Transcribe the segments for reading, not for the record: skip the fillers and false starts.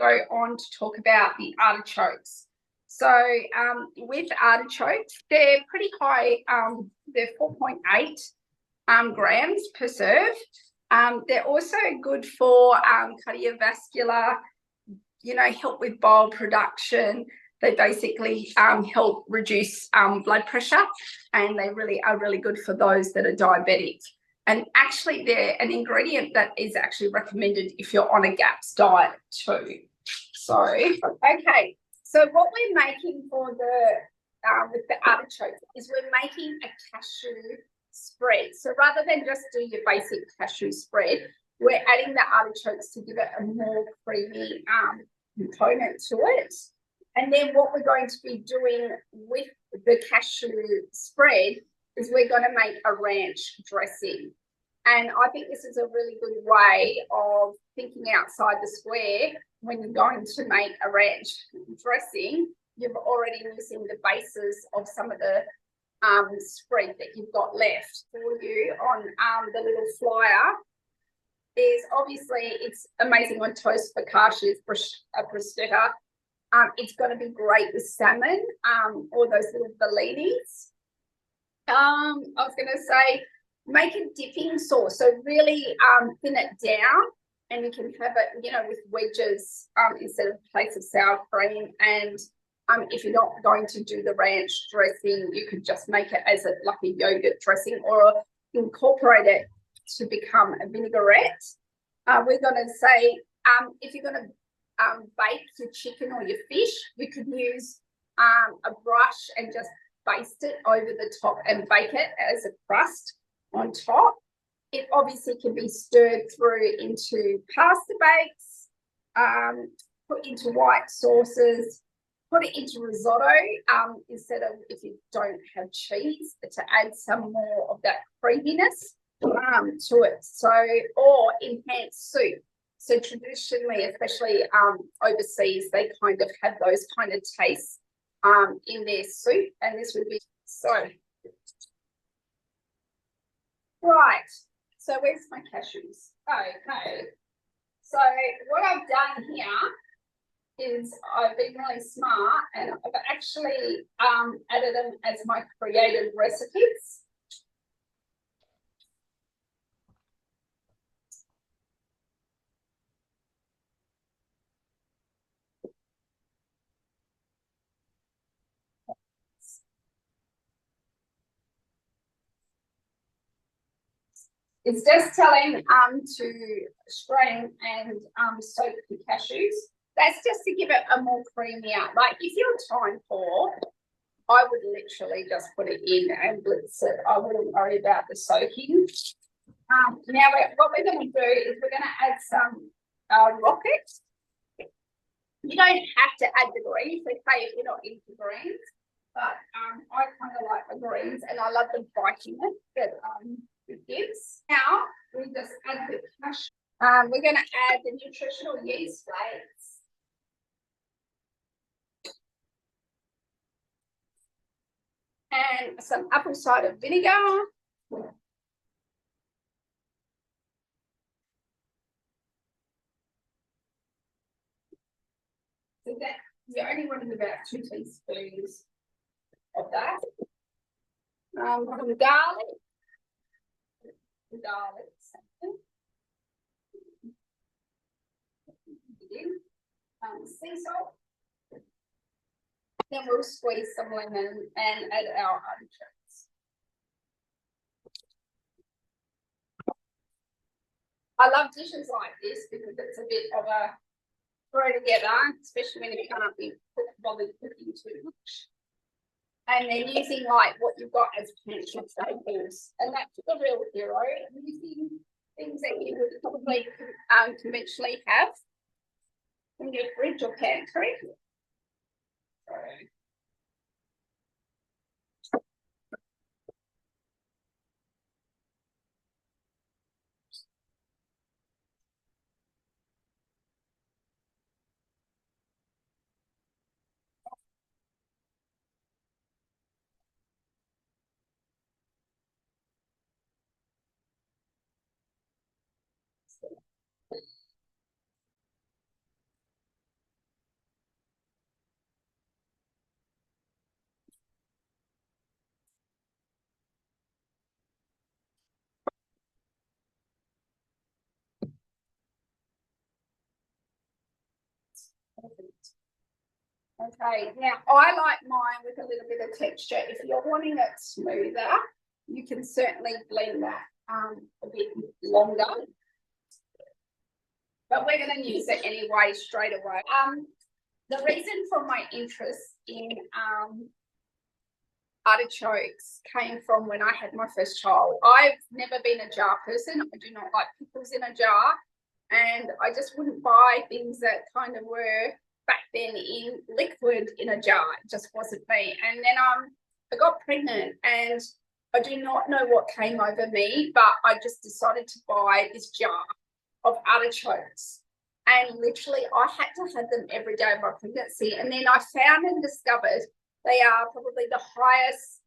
go on to talk about the artichokes. So with artichokes, they're pretty high. They're 4.8 grams per serve. They're also good for cardiovascular, help with bile production. They basically help reduce blood pressure, and they really are really good for those that are diabetic. And actually, they're an ingredient that is actually recommended if you're on a GAPS diet too. So, okay. So what we're making for with the artichokes is we're making a cashew spread. So rather than just do your basic cashew spread, we're adding the artichokes to give it a more creamy component to it. And then what we're going to be doing with the cashew spread is we're going to make a ranch dressing. And I think this is a really good way of thinking outside the square. When you're going to make a ranch dressing, you're already using the basis of some of the spread that you've got left for you on the little flyer. Is obviously it's amazing on toast, focaccias, bruschetta. It's going to be great with salmon or those little bellinis. I was going to say make a dipping sauce. So really thin it down, and you can have it, with wedges instead of plates of sour cream. And if you're not going to do the ranch dressing, you could just make it as like a yogurt dressing or incorporate it to become a vinaigrette. We're going to say if you're going to bake your chicken or your fish, you could use a brush and just baste it over the top and bake it as a crust on top. It obviously can be stirred through into pasta bakes, put into white sauces, put it into risotto instead of, if you don't have cheese, to add some more of that creaminess to it. So, or enhanced soup. So traditionally, especially overseas, they kind of have those kind of tastes in their soup, and this would be so. Right, so where's my cashews? Okay, so what I've done here is I've been really smart, and I've actually added them as my created recipes. It's just telling to strain and soak the cashews. That's just to give it a more creamier. Like if you're time poor, I would literally just put it in and blitz it. I wouldn't worry about the soaking. Now what we're going to do is we're going to add some rockets. You don't have to add the greens. They say if you're not into greens, but I kind of like the greens, and I love the bitiness that it gives. Now we just add the cashew. We're going to add the nutritional yeast flakes. And some apple cider vinegar. So that you're only wanting about 2 teaspoons of that. Some garlic. Sea salt. Then we'll squeeze some lemon and add our artichokes. I love dishes like this because it's a bit of a throw together, especially when you can't be bothered cooking too much. And then using like what you've got as pantry staples, and that's the real hero. Using things that you would probably conventionally have in your fridge or pantry. Okay, now I like mine with a little bit of texture. If you're wanting it smoother, you can certainly blend that a bit longer. But we're going to use it anyway straight away. The reason for my interest in artichokes came from when I had my first child. I've never been a jar person. I do not like pickles in a jar. And I just wouldn't buy things that kind of were back then in liquid in a jar. It just wasn't me. And then I got pregnant and I do not know what came over me, but I just decided to buy this jar of artichokes. And literally I had to have them every day of my pregnancy. And then I found and discovered they are probably the highest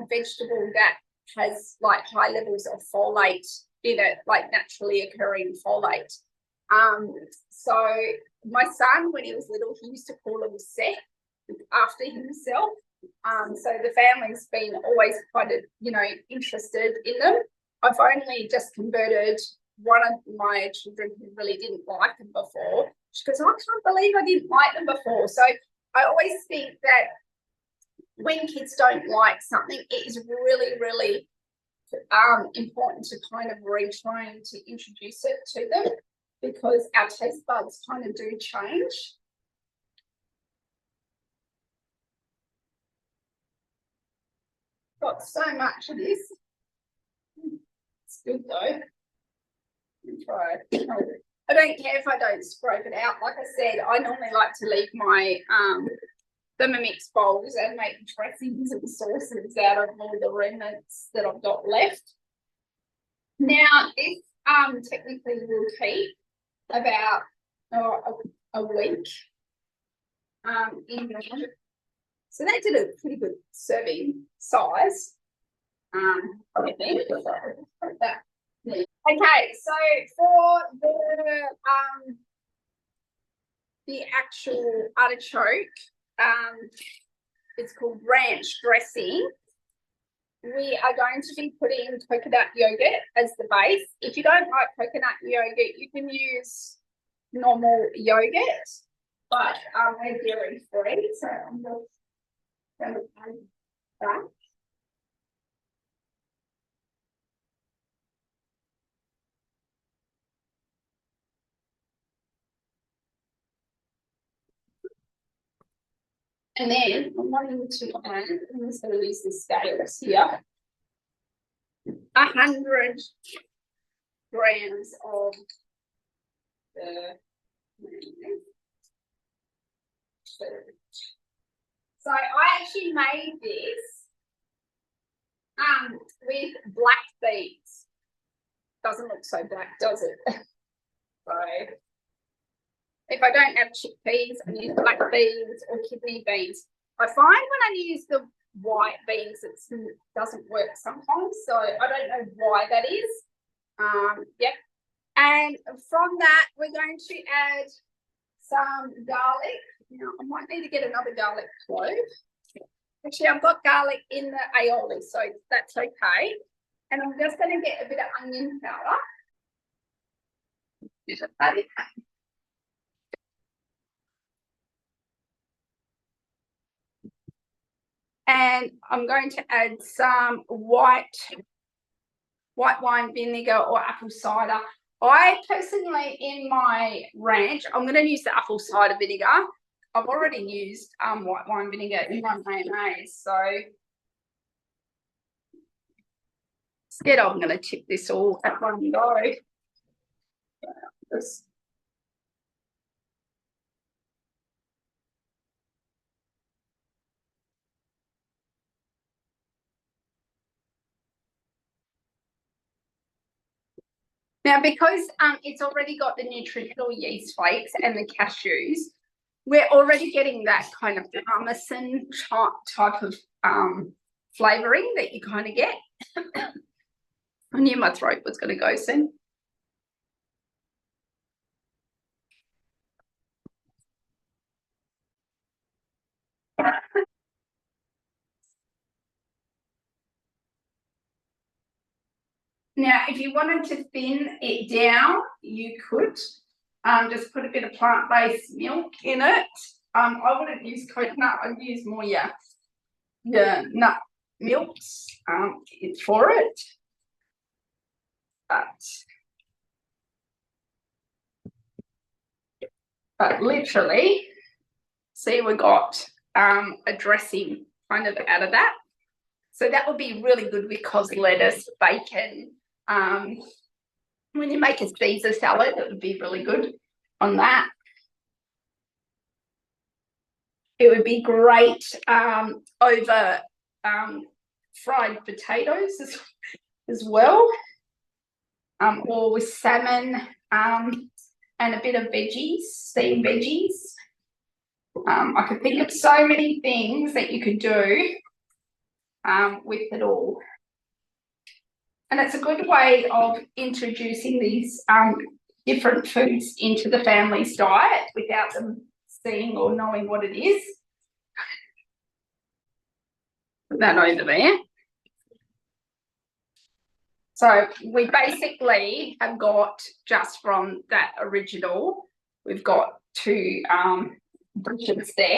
vegetable that has like high levels of folate in it, like naturally occurring folate. So my son, when he was little, he used to call them Seth after himself. So the family's been always quite, interested in them. I've only just converted one of my children who really didn't like them before. She goes, I can't believe I didn't like them before. So I always think that when kids don't like something, it is really, really important to kind of retrain to introduce it to them, because our taste buds kind of do change. Got so much of this. It's good though. Try it. I don't care if I don't scrape it out. Like I said, I normally like to leave my Thermomix bowls and make dressings and sauces out of all the remnants that I've got left. Now, this technically will keep about a week in there. So that did a pretty good serving size. I think. That. Yeah. Okay, so for the actual artichoke, it's called ranch dressing. We are going to be putting coconut yogurt as the base. If you don't like coconut yogurt, you can use normal yogurt, but we're dairy free, so I'm just going to add that. And then I'm wanting to add, I'm just going to use the scales here, 100 grams of the. So I actually made this with black beans. Doesn't look so black, does it? So if I don't have chickpeas, I use black beans or kidney beans. I find when I use the white beans, it doesn't work sometimes. So I don't know why that is. Yep. And from that, we're going to add some garlic. Now, I might need to get another garlic clove. Actually, I've got garlic in the aioli, so that's okay. And I'm just going to get a bit of onion powder. And I'm going to add some white wine vinegar or apple cider. I personally, in my ranch, I'm going to use the apple cider vinegar. I've already used white wine vinegar in my mayonnaise, so instead I'm going to tip this all at one go. Now, because it's already got the nutritional yeast flakes and the cashews, we're already getting that kind of parmesan type of flavouring that you kind of get. I knew my throat was going to go soon. Now, if you wanted to thin it down, you could just put a bit of plant-based milk in it. I wouldn't use coconut. I'd use more your nut milks for it. But literally, see, we got a dressing kind of out of that. So that would be really good with cos lettuce, bacon. When you make a Caesar salad, it would be really good on that. It would be great over fried potatoes as well, or with salmon and a bit of veggies, steamed veggies. I could think of so many things that you could do with it all. And it's a good way of introducing these different foods into the family's diet without them seeing or knowing what it is. Put that over there. So we basically have got, just from that original, we've got two dishes there.